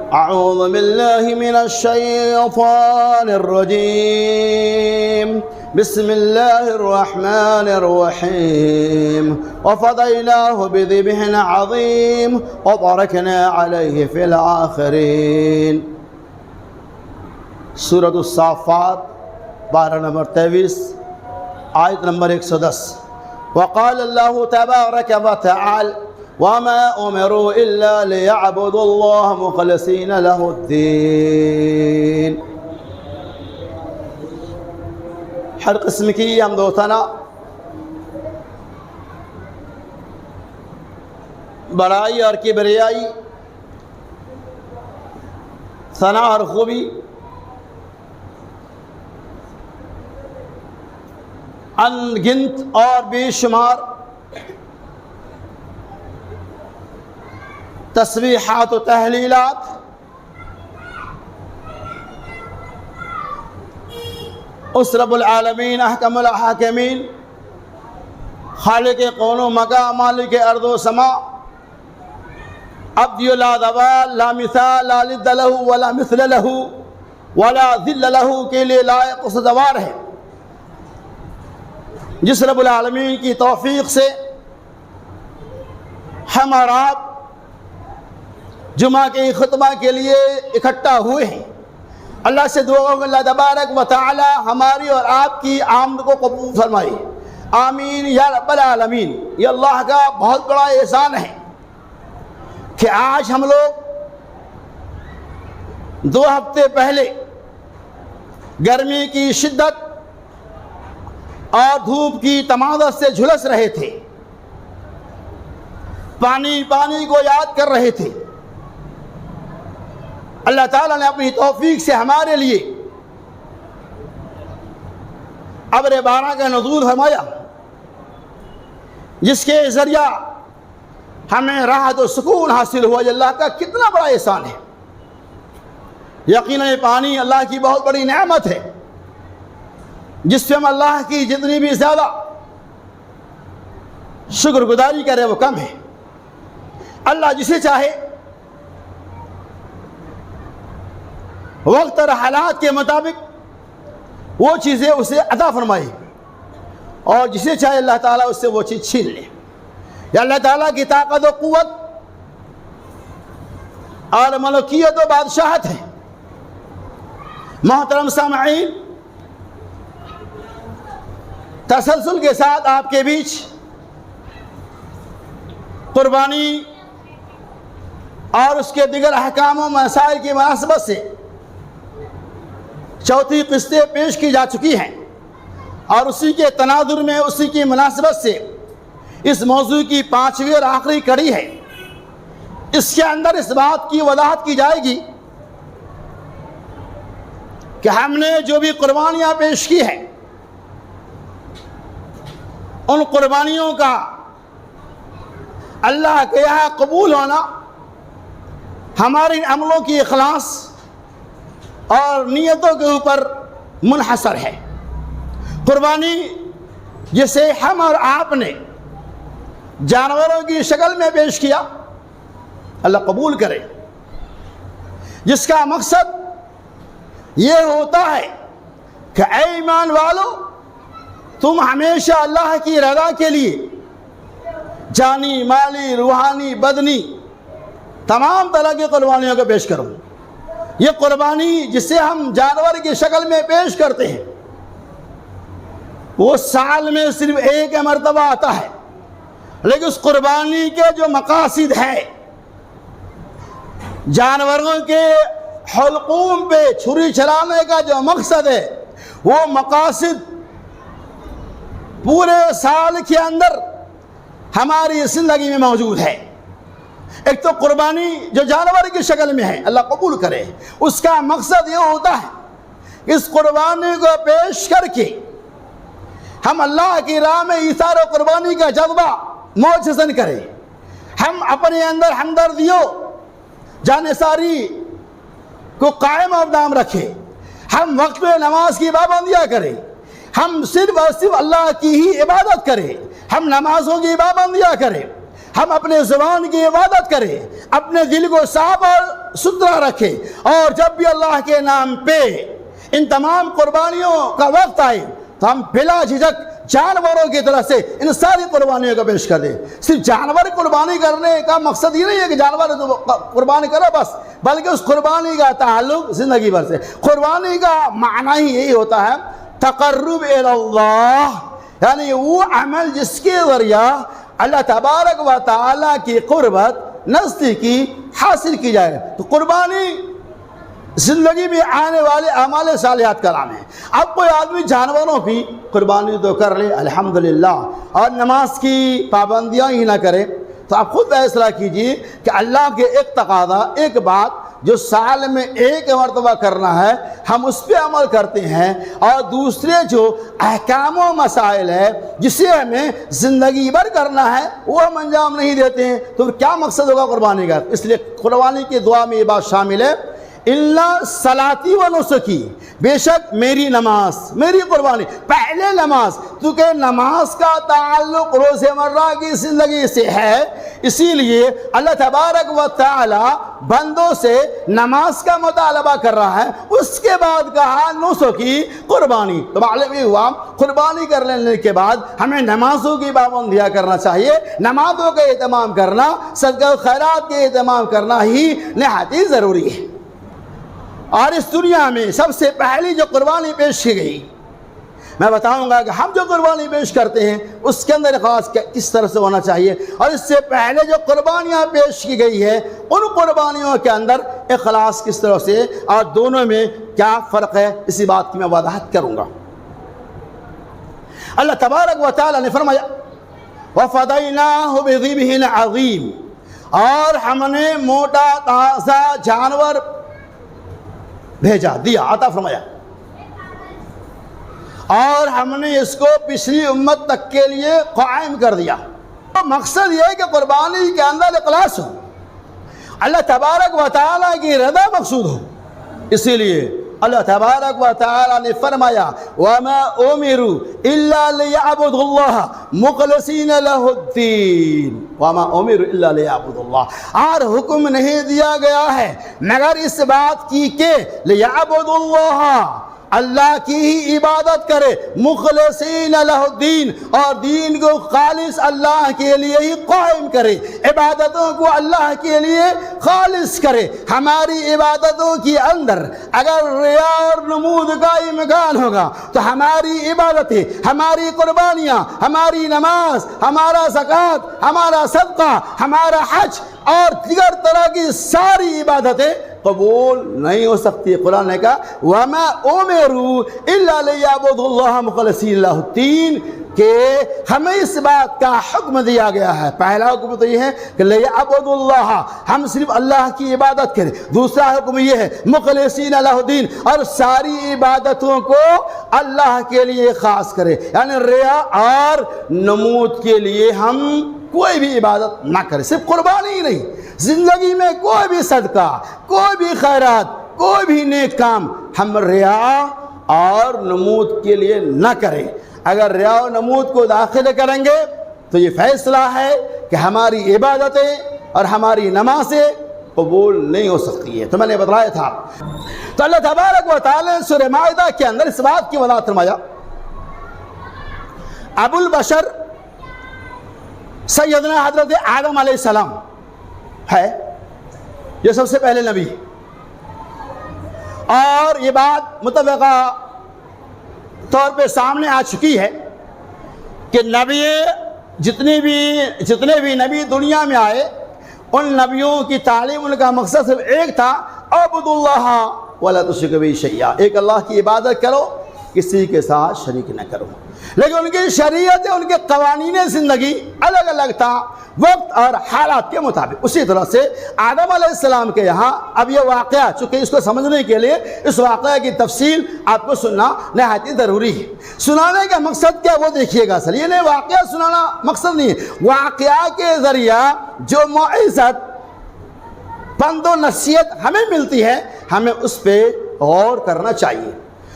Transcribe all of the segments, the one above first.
أعوذ بالله من الشيطان الرجيم بسم الله الرحمن الرحيم وفديناه بذبح عظيم وباركنا عليه في الآخرين. سورة الصافات 12 نمبر 23 آیت نمبر 110. وقال الله تبارك وتعالى وما أمروا إلا ليعبدوا الله مخلصين له الدين. ہر قسم کی حمد و ثنا بڑائی اور کبریائی، ثنا اور خوبی ان گنت اور بے شمار تسبیحات و تحلیلات اس رب العالمین احکم الحاکمین، خالق کون و مکان، مالک ارض و سما، عبد لا دوال لا مثال لا لد له ولا مثل له ولا ذل له کے لیے لائق و سزاوار ہے، جس رب العالمین کی توفیق سے ہم اور آپ جمعہ کے خطبہ کے لیے اکٹھا ہوئے ہیں۔ اللہ سے دعا کہ اللہ تبارک و تعالی ہماری اور آپ کی آمد کو قبول فرمائے، آمین یا رب العالمین۔ یہ اللہ کا بہت بڑا احسان ہے کہ آج ہم لوگ 2 ہفتے پہلے گرمی کی شدت اور دھوپ کی تمادت سے جھلس رہے تھے، پانی کو یاد کر رہے تھے۔ اللہ تعالیٰ نے اپنی توفیق سے ہمارے لیے ابر باران کا نزول فرمایا، جس کے ذریعہ ہمیں راحت و سکون حاصل ہوا۔ یہ اللہ کا کتنا بڑا احسان ہے۔ یقیناً یہ پانی اللہ کی بہت بڑی نعمت ہے، جس پہ ہم اللہ کی جتنی بھی زیادہ شکر گزاری کرے وہ کم ہے۔ اللہ جسے چاہے وقت اور حالات کے مطابق وہ چیزیں اسے عطا فرمائے، اور جسے چاہے اللہ تعالیٰ اس سے وہ چیز چھین لے۔ یا اللہ تعالیٰ کی طاقت و قوت اور ملکیت و بادشاہت ہے۔ محترم سامعین، تسلسل کے ساتھ آپ کے بیچ قربانی اور اس کے دیگر احکام و مسائل کی مناسبت سے چوتھی قسطیں پیش کی جا چکی ہیں، اور اسی کے تناظر میں اسی کی مناسبت سے اس موضوع کی 5ویں اور آخری کڑی ہے۔ اس کے اندر اس بات کی وضاحت کی جائے گی کہ ہم نے جو بھی قربانیاں پیش کی ہیں، ان قربانیوں کا اللہ کے یہاں قبول ہونا ہمارے عملوں کی اخلاص اور نیتوں کے اوپر منحصر ہے۔ قربانی جسے ہم اور آپ نے جانوروں کی شکل میں پیش کیا، اللہ قبول کرے، جس کا مقصد یہ ہوتا ہے کہ اے ایمان والو، تم ہمیشہ اللہ کی رضا کے لیے جانی، مالی، روحانی، بدنی تمام طرح کی قربانیوں کو پیش کرو۔ یہ قربانی جسے ہم جانور کی شکل میں پیش کرتے ہیں، وہ سال میں صرف ایک مرتبہ آتا ہے، لیکن اس قربانی کے جو مقاصد ہیں، جانوروں کے حلقوم پہ چھری چلانے کا جو مقصد ہے، وہ مقاصد پورے سال کے اندر ہماری زندگی میں موجود ہے۔ ایک تو قربانی جو جانور کی شکل میں ہے، اللہ قبول کرے، اس کا مقصد یہ ہوتا ہے اس قربانی کو پیش کر کے ہم اللہ کی راہ میں ایثار و قربانی کا جذبہ موجزن کریں، ہم اپنے اندر ہمدردیوں جانثاری کو قائم و دام رکھیں، ہم وقت میں نماز کی پابندیاں کریں، ہم صرف اور صرف اللہ کی ہی عبادت کریں، ہم نمازوں کی پابندیاں کریں، ہم اپنے زبان کی عبادت کریں، اپنے دل کو صاف اور ستھرا رکھیں، اور جب بھی اللہ کے نام پہ ان تمام قربانیوں کا وقت آئے تو ہم بلا جھجک جانوروں کی طرح سے ان ساری قربانیوں کا پیش کر دیں۔ صرف جانور قربانی کرنے کا مقصد یہ نہیں ہے کہ جانور قربانی کرو بس، بلکہ اس قربانی کا تعلق زندگی بھر سے۔ قربانی کا معنی ہی یہی ہوتا ہے تقرب الی اللہ، یعنی وہ عمل جس کے ذریعہ اللہ تبارک و تعالیٰ کی قربت نزدیکی حاصل کی جائے۔ تو قربانی زندگی میں آنے والے اعمال صالحات کا نام ہے۔ اب کوئی آدمی جانوروں کی قربانی تو کر لے الحمدللہ، اور نماز کی پابندیاں ہی نہ کرے، تو آپ خود فیصلہ کیجئے کہ اللہ کے ایک تقاضا، ایک بات جو سال میں ایک مرتبہ کرنا ہے ہم اس پہ عمل کرتے ہیں، اور دوسرے جو احکام و مسائل ہے جسے ہمیں زندگی بھر کرنا ہے وہ ہم انجام نہیں دیتے ہیں، تو کیا مقصد ہوگا قربانی کا؟ اس لیے قربانی کی دعا میں یہ بات شامل ہے، اللہ صلاتی و نسکی، بے شک میری نماز، میری قربانی، پہلے نماز، کیونکہ نماز کا تعلق روزمرہ کی زندگی سے ہے، اسی لیے اللہ تبارک و تعالی بندوں سے نماز کا مطالبہ کر رہا ہے۔ اس کے بعد کہا نسکی، قربانی، تو معلوم یہ ہوا قربانی کر لینے کے بعد ہمیں نمازوں کی پابندیاں کرنا چاہیے، نمازوں کا اہتمام کرنا، صدقہ و خیرات کے اہتمام کرنا ہی نہایت ہی ضروری ہے۔ اور اس دنیا میں سب سے پہلی جو قربانی پیش کی گئی، میں بتاؤں گا کہ ہم جو قربانی پیش کرتے ہیں اس کے اندر اخلاص کس طرح سے ہونا چاہیے، اور اس سے پہلے جو قربانیاں پیش کی گئی ہے ان قربانیوں کے اندر اخلاص کس طرح سے، اور دونوں میں کیا فرق ہے، اسی بات کی میں وضاحت کروں گا۔ اللہ تبارک و تعالی نے فرمایا وَفَدَيْنَاهُ بِذِبْحٍ عَظِيمٍ، اور ہم نے موٹا تازہ جانور بھیجا، دیا، عطا فرمایا، اور ہم نے اس کو پچھلی امت تک کے لیے قائم کر دیا۔ مقصد یہ ہے کہ قربانی کے اندر اخلاص ہو، اللہ تبارک و تعالیٰ کی رضا مقصود ہو، اسی لیے اللہ تبارک و تعالیٰ نے فرمایا وَمَا أُمِرُوا إِلَّا لِيَعْبُدُوا اللَّهَ مُخْلِصِينَ لَهُ الدِّينَ وَمَا أُمِرُوا إِلَّا لِيَعْبُدُوا اللَّهَ، اور حکم نہیں دیا گیا ہے مگر اس بات کی کہ لِيَعْبُدُوا اللَّهَ، اللہ کی ہی عبادت کرے، مخلصین لہ الدین، اور دین کو خالص اللہ کے لیے ہی قائم کرے، عبادتوں کو اللہ کے لیے خالص کرے۔ ہماری عبادتوں کے اندر اگر ریا اور نمود کا امکان ہوگا تو ہماری عبادتیں، ہماری قربانیاں، ہماری نماز، ہمارا زکوٰۃ، ہمارا صدقہ، ہمارا حج اور دیگر طرح کی ساری عبادتیں قبول نہیں ہو سکتی۔ قرآن نے کہا وَمَا أُمِرُوا إِلَّا لِيَعْبُدُوا اللَّهَ مُخْلِصِينَ لَهُ الدِّينَ، کہ ہمیں اس بات کا حکم دیا گیا ہے۔ پہلا حکم تو یہ ہے کہ لِيَعْبُدُوا اللَّهَ، ہم صرف اللہ کی عبادت کریں۔ دوسرا حکم یہ ہے مخلصین لہ الدین، اور ساری عبادتوں کو اللہ کے لیے خاص کرے، یعنی ریا اور نمود کے لیے ہم کوئی بھی عبادت نہ کرے۔ صرف قربانی ہی نہیں، زندگی میں کوئی بھی صدقہ، کوئی بھی خیرات، کوئی بھی نیک کام ہم ریا اور نمود کے لیے نہ کریں۔ اگر ریا و نمود کو داخل کریں گے تو یہ فیصلہ ہے کہ ہماری عبادتیں اور ہماری نمازیں قبول نہیں ہو سکتی ہے۔ تو میں نے بتایا تھا، تو اللہ تبارک و تعالی نے سورہ مائدہ کے اندر اس بات کی وضاحت فرمایا ابو البشر سیدنا حضرت آدم علیہ السلام ہے، یہ سب سے پہلے نبی، اور یہ بات متفقہ طور پہ سامنے آ چکی ہے کہ نبی جتنے بھی نبی دنیا میں آئے ان نبیوں کی تعلیم، ان کا مقصد صرف ایک تھا اعبدوا اللہ ولا تشرکوا بہ شیئا، ایک اللہ کی عبادت کرو، کسی کے ساتھ شریک نہ کرو۔ لیکن ان کی شریعت، ان کے قوانین زندگی الگ الگ تھا وقت اور حالات کے مطابق۔ اسی طرح سے آدم علیہ السلام کے یہاں اب یہ واقعہ، چونکہ اس کو سمجھنے کے لیے اس واقعہ کی تفصیل آپ کو سننا نہایت ضروری ہے۔ سنانے کا مقصد کیا وہ دیکھیے گا، اصل یہ نہیں واقعہ سنانا مقصد نہیں ہے، واقعہ کے ذریعہ جو معزت، پند و نصیحت ہمیں ملتی ہے ہمیں اس پہ غور کرنا چاہیے۔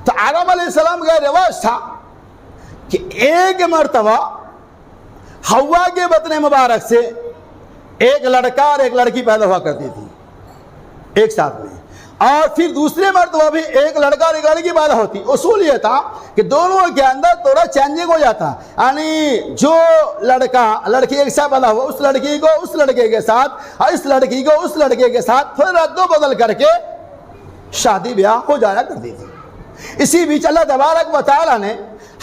تو آدم علیہ السلام کا رواج تھا کہ ایک مرتبہ حوا کے بطن مبارک سے ایک لڑکا اور ایک لڑکی پیدا ہوا کرتی تھی ایک ساتھ میں، اور پھر دوسرے مرتبہ بھی ایک لڑکا اور ایک لڑکی پیدا ہوتی. اصول یہ تھا کہ دونوں کے اندر تھوڑا چینجنگ ہو جاتا، یعنی جو لڑکی ایک ساتھ پیدا ہوا اس لڑکی کو اس لڑکے کے ساتھ اور اس لڑکی کو اس لڑکے کے ساتھ پھر رد و بدل کر کے شادی بیاہ ہو جایا کرتی تھی. اسی بیچ اللہ تبارک و تعالیٰ نے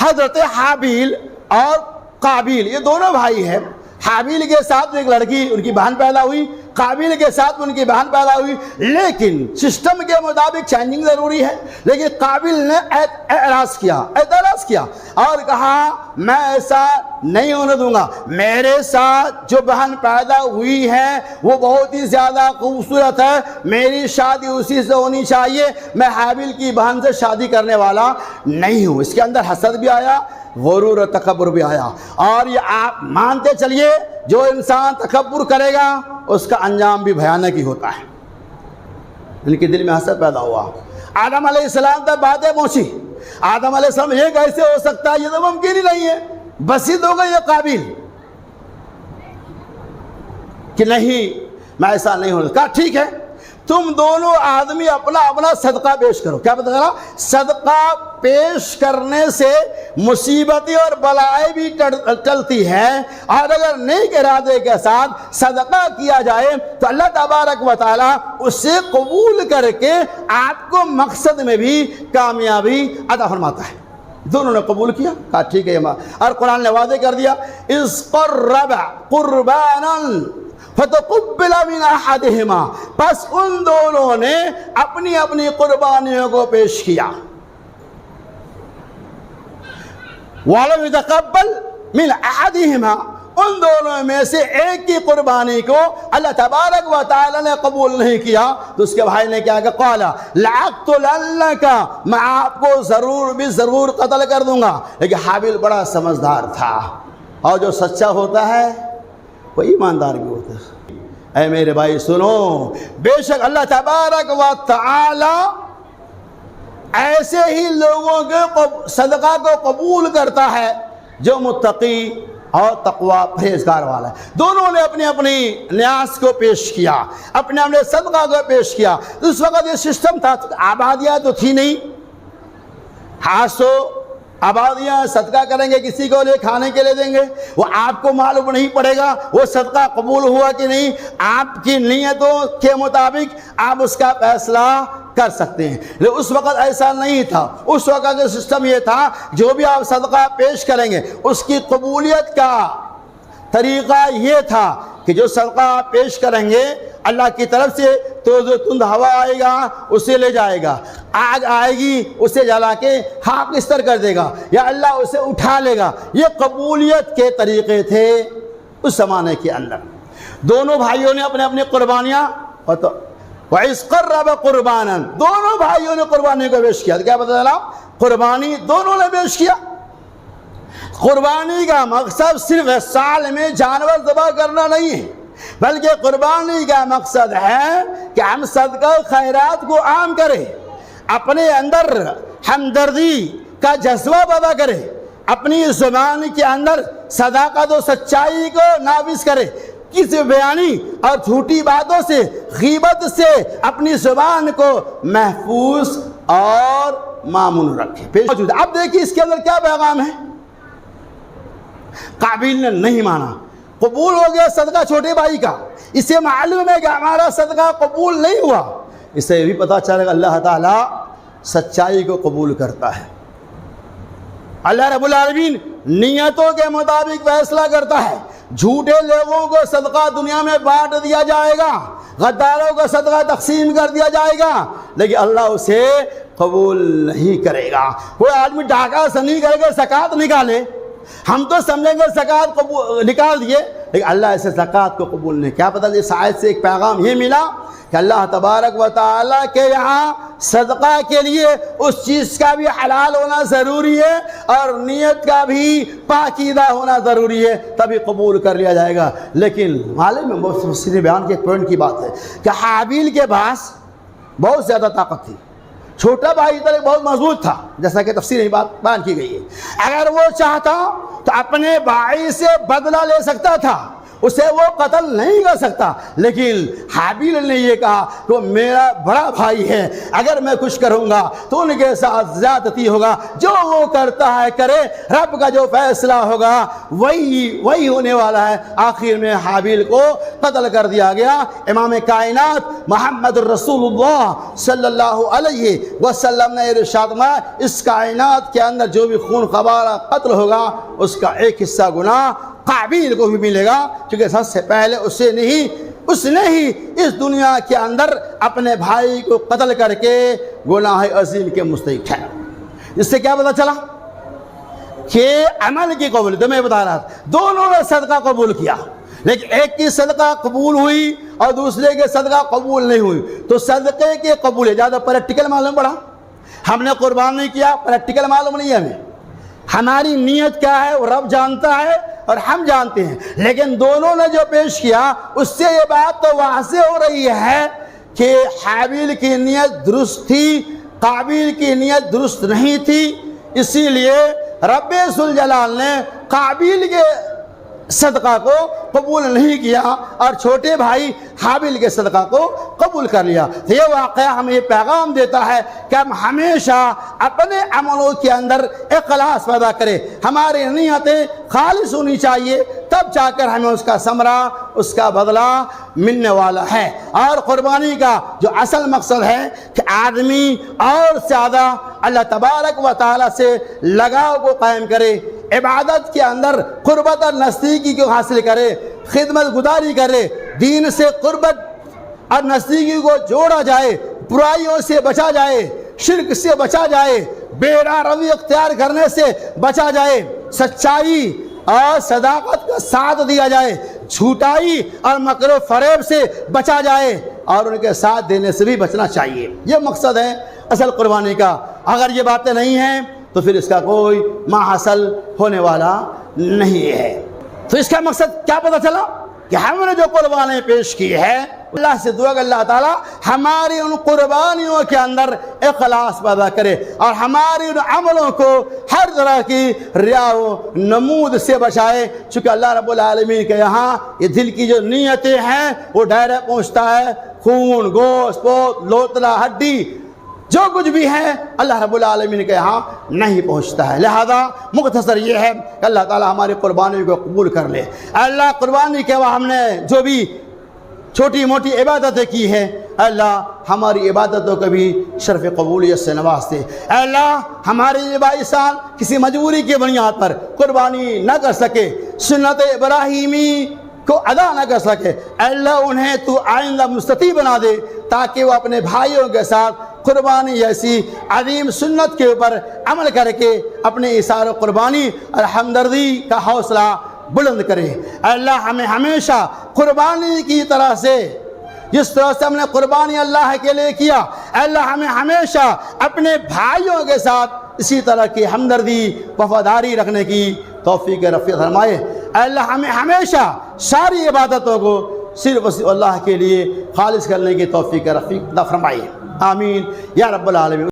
حضرت حابیل اور قابیل، یہ دونوں بھائی ہیں، حابیل کے ساتھ ایک لڑکی ان کی بہن پیدا ہوئی، قابیل کے ساتھ ان کی بہن پیدا ہوئی، لیکن سسٹم کے مطابق چینجنگ ضروری ہے. لیکن قابیل نے اعتراض کیا اور کہا میں ایسا نہیں ہونے دوں گا، میرے ساتھ جو بہن پیدا ہوئی ہے وہ بہت ہی زیادہ خوبصورت ہے، میری شادی اسی سے ہونی چاہیے، میں حابیل کی بہن سے شادی کرنے والا نہیں ہوں. اس کے اندر حسد بھی آیا، غرور و تکبر بھی آیا. اور یہ آپ مانتے چلیے جو انسان تکبر کرے گا اس کا انجام بھی بھیانک ہی ہوتا ہے. ان کے دل میں حسد پیدا ہوا. آدم علیہ السلام تک باتیں پہنچی. آدم علیہ السلام یہ کیسے ہو سکتا ہے، یہ تو ممکن ہی نہیں ہے. بسیط ہو گئی یہ قابل کہ نہیں میں ایسا نہیں ہوں. کہا ٹھیک ہے تم دونوں آدمی اپنا اپنا صدقہ پیش کرو. کیا پتہ چلا؟ صدقہ پیش کرنے سے مصیبتیں اور بلائیں بھی ٹلتی ہیں، اور اگر نیک ارادے کے ساتھ صدقہ کیا جائے تو اللہ تبارک و تعالیٰ اسے قبول کر کے آپ کو مقصد میں بھی کامیابی عطا فرماتا ہے. دونوں نے قبول کیا، کہا ٹھیک ہے. اور قرآن نے واضح کر دیا اذ قرب قربانا فتقبل من احدہما، پس ان دونوں نے اپنی اپنی قربانیوں کو پیش کیا. وَلَمْ يَتَقَبَّلْ مِنْ أَحَدِهِمَا، ان دونوں میں سے ایک کی قربانی کو اللہ تبارک و تعالی نے قبول نہیں کیا تو اس کے بھائی نے کیا کہا قَالَ لَأَقْتُلَنَّكَ، میں آپ کو ضرور قتل کر دوں گا. لیکن حابیل بڑا سمجھدار تھا، اور جو سچا ہوتا ہے وہ ایماندار بھی ہوتا ہے. اے میرے بھائی سنو، بے شک اللہ تبارک و تعالی ایسے ہی لوگوں کے صدقہ کو قبول کرتا ہے جو متقی اور تقوی پرہیزگار والا ہے. دونوں نے اپنی اپنی نیاز کو پیش کیا، اپنے اپنے صدقہ کو پیش کیا. اس وقت یہ سسٹم تھا، آبادیاں تو تھی نہیں. آبادیاں صدقہ کریں گے، کسی کو لے کھانے کے لیے دیں گے، وہ آپ کو معلوم نہیں پڑے گا وہ صدقہ قبول ہوا کہ نہیں. آپ کی نیتوں کے مطابق آپ اس کا فیصلہ کر سکتے ہیں. لیکن اس وقت ایسا نہیں تھا. اس وقت کا سسٹم یہ تھا جو بھی آپ صدقہ پیش کریں گے اس کی قبولیت کا طریقہ یہ تھا کہ جو صدقہ آپ پیش کریں گے اللہ کی طرف سے تو جو تند ہوا آئے گا اسے لے جائے گا، آگ آئے گی اسے جلا کے خاک استر کر دے گا، یا اللہ اسے اٹھا لے گا. یہ قبولیت کے طریقے تھے اس زمانے کے اندر. دونوں بھائیوں نے اپنے اپنی قربانیاں وَإِذْ قَرَّبَ قُرْبَانًا، دونوں بھائیوں نے قربانی کو پیش کیا. کیا پتہ چلا؟ قربانی دونوں نے پیش کیا. قربانی کا مقصد صرف سال میں جانور ذبح کرنا نہیں ہے، بلکہ قربانی کا مقصد ہے کہ ہم صدقہ خیرات کو عام کریں، اپنے اندر ہمدردی کا جذبہ پیدا کرے، اپنی زبان کے اندر صداقت و سچائی کو نافذ کرے، کسی بیانی اور جھوٹی باتوں سے غیبت سے اپنی زبان کو محفوظ اور مامون رکھے. اب دیکھیے اس کے اندر کیا پیغام ہے. قابیل نے نہیں مانا، قبول ہو گیا صدقہ چھوٹے بھائی کا. اسے معلوم ہے کہ ہمارا صدقہ قبول نہیں ہوا. اسے بھی پتا چلے گا اللہ تعالیٰ سچائی کو قبول کرتا ہے. اللہ رب العالمین نیتوں کے مطابق فیصلہ کرتا ہے. جھوٹے لوگوں کو صدقہ دنیا میں بانٹ دیا جائے گا، غداروں کو صدقہ تقسیم کر دیا جائے گا، لیکن اللہ اسے قبول نہیں کرے گا. کوئی آدمی ڈاکہ سنی کر کے زکوٰۃ نکالے، ہم تو سمجھیں گے زکوٰۃ نکال دیے، لیکن اللہ ایسے زکوٰۃ کو قبول نہیں. کیا پتہ اس آیت سے ایک پیغام یہ ملا کہ اللہ تبارک و تعالیٰ کے یہاں صدقہ کے لیے اس چیز کا بھی حلال ہونا ضروری ہے اور نیت کا بھی پاکیزہ ہونا ضروری ہے، تبھی قبول کر لیا جائے گا. لیکن معلوم ہے مفسرین بیان کے ایک پوائنٹ کی بات ہے کہ حابیل کے پاس بہت زیادہ طاقت تھی، چھوٹا بھائی بہت مضبوط تھا، جیسا کہ تفسیر میں بات بیان کی گئی ہے. اگر وہ چاہتا تو اپنے بھائی سے بدلہ لے سکتا تھا، اسے وہ قتل نہیں کر سکتا، لیکن حابیل نے یہ کہا کہ میرا بڑا بھائی ہے، اگر میں کچھ کروں گا تو ان کے ساتھ زیادتی ہوگا، جو وہ کرتا ہے کرے، رب کا جو فیصلہ ہوگا وہی ہونے والا ہے۔ آخر میں حابیل کو قتل کر دیا گیا۔ امام کائنات محمد الرسول اللہ صلی اللہ علیہ وسلم نے ارشاد فرمایا اس کائنات کے اندر جو بھی خون خوارہ قتل ہوگا اس کا ایک حصہ گناہ قابیل کو بھی ملے گا، کیونکہ سب سے پہلے اس نے ہی اس دنیا کے اندر اپنے بھائی کو قتل کر کے گناہ عظیم کے مستحق ہے۔ اس سے کیا پتہ چلا کہ عمل کی قبول، تو میں بتا رہا تھا دونوں نے صدقہ قبول کیا، لیکن ایک کی صدقہ قبول ہوئی اور دوسرے کے صدقہ قبول نہیں ہوئی، تو صدقے کے قبول زیادہ پریکٹیکل معلوم پڑا۔ ہم نے قربان نہیں کیا، پریکٹیکل معلوم نہیں ہے ہمیں، ہماری نیت کیا ہے وہ رب جانتا ہے اور ہم جانتے ہیں، لیکن دونوں نے جو پیش کیا اس سے یہ بات تو واضح ہو رہی ہے کہ حابیل کی نیت درست تھی، قابیل کی نیت درست نہیں تھی، اسی لیے رب ذوالجلال نے قابیل کے صدقہ کو قبول نہیں کیا اور چھوٹے بھائی حابیل کے صدقہ کو قبول کر لیا۔ یہ واقعہ ہمیں یہ پیغام دیتا ہے کہ ہم ہمیشہ اپنے عملوں کے اندر اخلاص پیدا کریں، ہماری نیتیں خالص ہونی چاہیے، تب جا کر ہمیں اس کا ثمرہ، اس کا بدلہ ملنے والا ہے۔ اور قربانی کا جو اصل مقصد ہے کہ آدمی اور زیادہ اللہ تبارک و تعالیٰ سے لگاؤ کو قائم کرے، عبادت کے اندر قربت اور نزدیکی کو حاصل کرے، خدمت گزاری کرے، دین سے قربت اور نزدیکی کو جوڑا جائے، برائیوں سے بچا جائے، شرک سے بچا جائے، بے راہ روی اختیار کرنے سے بچا جائے، سچائی اور صداقت کا ساتھ دیا جائے، جھوٹائی اور مکر و فریب سے بچا جائے اور ان کے ساتھ دینے سے بھی بچنا چاہیے۔ یہ مقصد ہے اصل قربانی کا۔ اگر یہ باتیں نہیں ہیں تو پھر اس کا کوئی حاصل ہونے والا نہیں ہے۔ تو اس کا مقصد کیا پتہ چلا کہ ہم نے جو قربانی پیش کی ہے، اللہ سے دعا کہ اللہ تعالیٰ ہماری ان قربانیوں کے اندر اخلاص پیدا کرے اور ہماری ان عملوں کو ہر طرح کی ریا و نمود سے بچائے، چونکہ اللہ رب العالمین کے یہاں یہ دل کی جو نیتیں ہیں وہ ڈائریکٹ پہنچتا ہے، خون، گوشت، پوت، لوتلا، ہڈی، جو کچھ بھی ہے اللہ رب العالمین کے یہاں نہیں پہنچتا ہے۔ لہذا مختصر یہ ہے کہ اللہ تعالیٰ ہماری قربانی کو قبول کر لے۔ اللہ قربانی کے بعد ہم نے جو بھی چھوٹی موٹی عبادتیں کی ہیں، اللہ ہماری عبادتوں کو بھی شرف قبولیت سے نواز دے۔ اللہ ہمارے بائیسان کسی مجبوری کی بنیاد پر قربانی نہ کر سکے، سنت ابراہیمی کو ادا نہ کر سکے، اللہ انہیں تو آئندہ مستطیع بنا دے تاکہ وہ اپنے بھائیوں کے ساتھ قربانی جیسی عظیم سنت کے اوپر عمل کر کے اپنے ایثار و قربانی اور ہمدردی کا حوصلہ بلند کرے۔ اللہ ہمیں ہمیشہ قربانی کی طرح سے، جس طرح سے ہم نے قربانی اللہ کے لیے کیا، اللہ ہمیں ہمیشہ اپنے بھائیوں کے ساتھ اسی طرح کی ہمدردی، وفاداری رکھنے کی توفیق رفیق فرمائے۔ اللہ ہمیں ہمیشہ ساری عبادتوں کو صرف اللہ کے لیے خالص کرنے کی توفیق رفیق عطا فرمائے۔ آمین یا رب العالمین۔